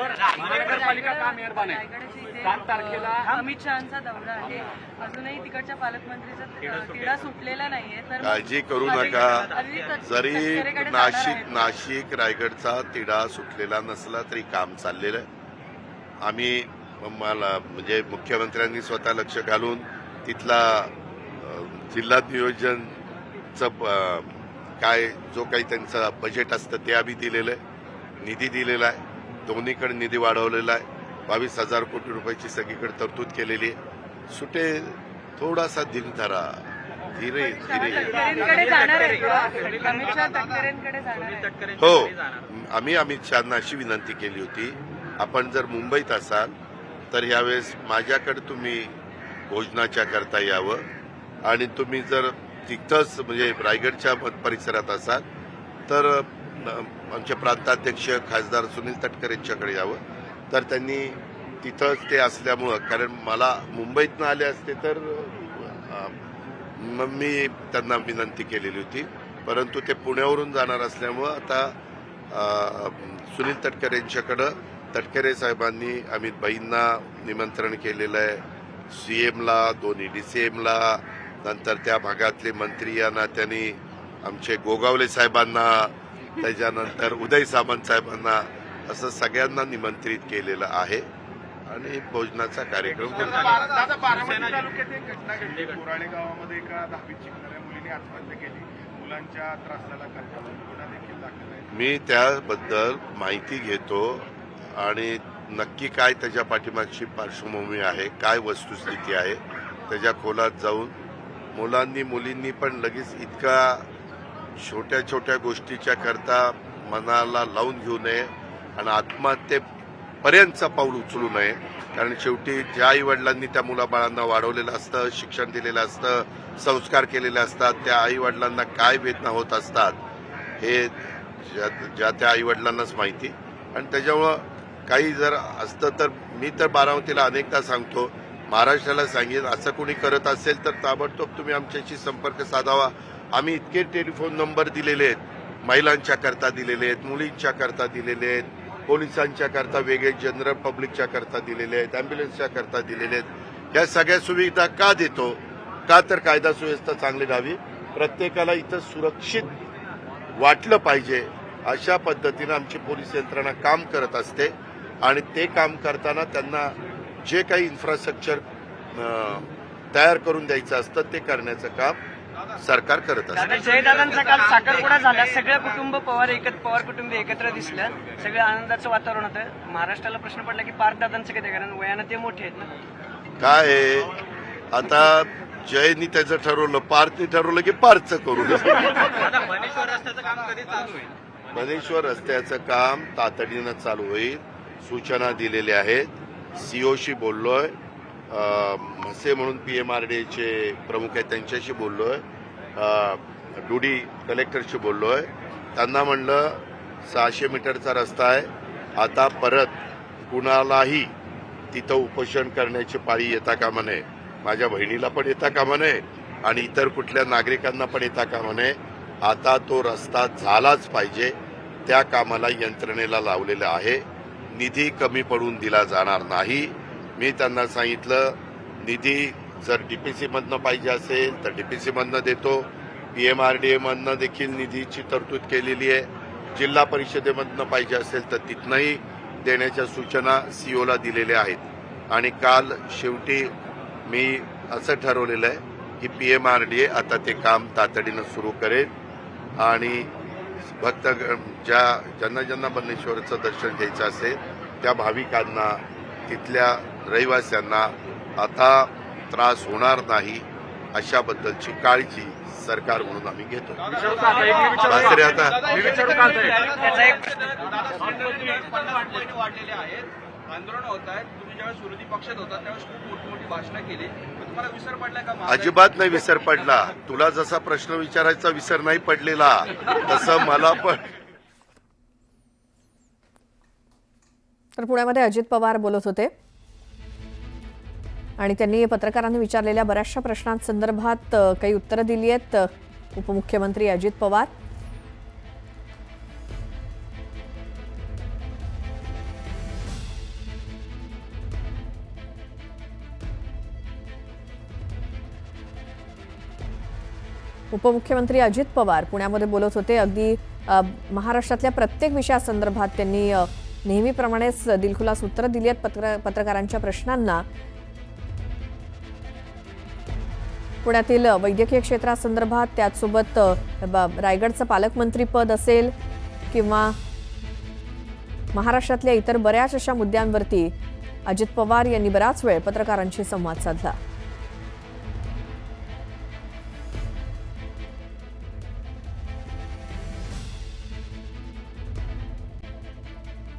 महानगरपालिका का मेहरबान आहे? 7 तारखेला अमित शहांचा दौरा आहे, अजूनही तिकडच्या पालकमंत्रीचा तिढा सुटलेला नाहीये. तर काळजी करू नका. जरी नाशिक रायगडचा तिढा सुटलेला नसला तरी काम चाललेलं आहे. आम्ही मला म्हणजे मुख्यमंत्र्यांनी स्वतः लक्ष घालून तिथला जिल्हा नियोजनचं काय जो काही त्यांचं बजेट असतं ते आम्ही दिलेलं आहे, निधी दिलेला आहे. दोन्हीकडे निधी वाढवलेला आहे. 22,000 कोटी रुपयाची सगळीकडे तरतूद केलेली आहे. सुटे थोडासा धीर धरा, धीरे हो. आम्ही अमित शहांना अशी विनंती केली होती, आपण जर मुंबईत असाल तर यावेळेस माझ्याकडे तुम्ही भोजनाच्या करता यावं, आणि तुम्ही जर तिथंच म्हणजे रायगडच्या परिसरात असाल तर आमचे प्रांताध्यक्ष खासदार सुनील तटकरे यांच्याकडे यावं. तर त्यांनी तिथंच ते असल्यामुळं, कारण मला मुंबईतनं आले असते तर मग मी त्यांना विनंती केलेली होती, परंतु ते पुण्यावरून जाणार असल्यामुळं आता सुनील तटकरे यांच्याकडं तटकरे साहेबांनी अमित भाईंना निमंत्रण केलेलं आहे. सीएमला, दोन्ही डीसीएमला, नंतर त्या भागातले मंत्री यांना त्यांनी आमचे गोगावले साहेबांना, त्याच्यानंतर उदय सामंत साहेबांना, असं सगळ्यांना निमंत्रित केलेलं आहे आणि भोजनाचा कार्यक्रम दादा, बारामती तालुक्यात एक घटना घडली. कोराळे गावामध्ये एका 10वीत शिकणाऱ्या मुलीने आत्महत्या केली. मुलांच्या त्रासाला गुन्हा देखील दाखल आहे. मी त्याबद्दल माहिती घेतो आणि नक्की काय त्याच्या पाठीमागची पार्श्वभूमी आहे, काय वस्तुस्थिती आहे, त्याच्या खोलात जाऊन मुलांनी मुलींनी पण लगेच इतका छोट्या छोट्या गोष्टीच्या करता मनाला लावून घेऊ नये आणि आत्महत्येपर्यंतचं पाऊल उचलू नये. कारण शेवटी ज्या आई वडिलांनी त्या मुलाबाळांना वाढवलेलं असतं, शिक्षण दिलेलं असतं, संस्कार केलेले असतात, त्या आई वडिलांना काय वेदना होत असतात हे ज्या त्या आई वडिलांनाच माहिती. आणि त्याच्यामुळं काही जर असतं तर मी तर बारामतीला अनेकदा सांगतो, महाराष्ट्राला सांगेन, असं कोणी करत असेल तर ताबडतोब तुम्ही आमच्याशी संपर्क साधावा. आम्ही इतके टेलिफोन नंबर दिलेले आहेत, महिलांच्या करता दिलेले आहेत, मुलींच्या करता दिलेले आहेत, पोलिसांच्या करता वेगळे, जनरल पब्लिकच्या करता दिलेले आहेत, अँब्युलन्सच्या करता दिलेले आहेत. या सगळ्या सुविधा का देतो? का तर कायदा सुव्यवस्था चांगली राहावी, प्रत्येकाला इथं सुरक्षित वाटलं पाहिजे, अशा पद्धतीनं आमची पोलीस यंत्रणा काम करत असते. आणि ते काम करताना त्यांना जे काही इन्फ्रास्ट्रक्चर तयार करून द्यायचं असतं ते करण्याचं काम सरकार करत असतं. जयदादांचा काल साखरपुडा झाला, सगळं कुटुंब पवार कुटुंब एकत्र दिसलं, सगळं आनंदाचं वातावरण होतं. महाराष्ट्राला प्रश्न पडला की पार्थदादांचं कधी, कारण वयानं ते मोठे आहेत ना. काय आहे आता, जयनी त्याचं ठरवलं, पार्थनी ठरवलं की पार्थचं करू. मनेश्वर रस्त्याचं काम कधी चालू होईल? मनेश्वर रस्त्याचं काम तातडीनं चालू होईल. सूचना दिलेल्या आहेत. सीओशी बोललोय, म्हसे म्हणून PMRDAचे प्रमुख आहेत त्यांच्याशी बोललोय, डुडी कलेक्टरशी बोललोय. त्यांना म्हणलं 600 मीटरचा रस्ता आहे, आता परत कुणालाही तिथं उपोषण करण्याची पाळी येता कामा नये. माझ्या बहिणीला पण येता कामा नये आणि इतर कुठल्या नागरिकांना पण येता कामा नये. आता तो रस्ता झालाच पाहिजे. त्या कामाला यंत्रणेला लावलेलं आहे. निधी कमी पडून दिला जाणार नाही. मी त्यांना सांगितलं, निधी जर DPC मधनं पाहिजे असेल तर DPC मधनं देतो, PMRDA मधनं देखील निधीची तरतूद केलेली आहे. जिल्हा परिषदेमधनं पाहिजे असेल तर तिथनंही देण्याच्या सूचना COला दिलेल्या आहेत. आणि काल शेवटी मी असं ठरवलेलं आहे की PMRDA आता ते काम तातडीनं सुरू करेल आणि भक्त ज्यांना बन्नेश्वरचं दर्शन घ्यायचं असेल त्या भाविकांना, तिथल्या रहिवाशांना आता त्रास होणार नाही अशाबद्दलची काळजी सरकार म्हणून आम्ही घेतो. वाढलेले आहेत, आंदोलन होत आहेत. तुम्ही ज्यावेळेस विरोधी पक्षात होता त्यावेळेस खूप मोठी मोठी भाषणं केली, तुम्हाला विसर पडलाय का? अजिबात नाही विसर पडला. तुला जसा प्रश्न विचारायचा विसर नाही पडलेला तसं मला पण. तर पुण्यामध्ये अजित पवार बोलत होते आणि त्यांनी पत्रकारांनी विचारलेल्या बऱ्याचशा प्रश्नांसंदर्भात काही उत्तरं दिली आहेत. उपमुख्यमंत्री अजित पवार उपमुख्यमंत्री अजित पवार पुण्यामध्ये बोलत होते. अगदी महाराष्ट्रातल्या प्रत्येक विषयासंदर्भात त्यांनी नेहमीप्रमाणेच दिलखुलास उत्तरं दिली आहेत पत्रकारांच्या प्रश्नांना. पुण्यातील वैद्यकीय क्षेत्रासंदर्भात, त्याचसोबत रायगडचं पालकमंत्री पद असेल किंवा महाराष्ट्रातल्या इतर बऱ्याच अशा मुद्द्यांवरती अजित पवार यांनी बराच वेळ पत्रकारांशी संवाद साधला.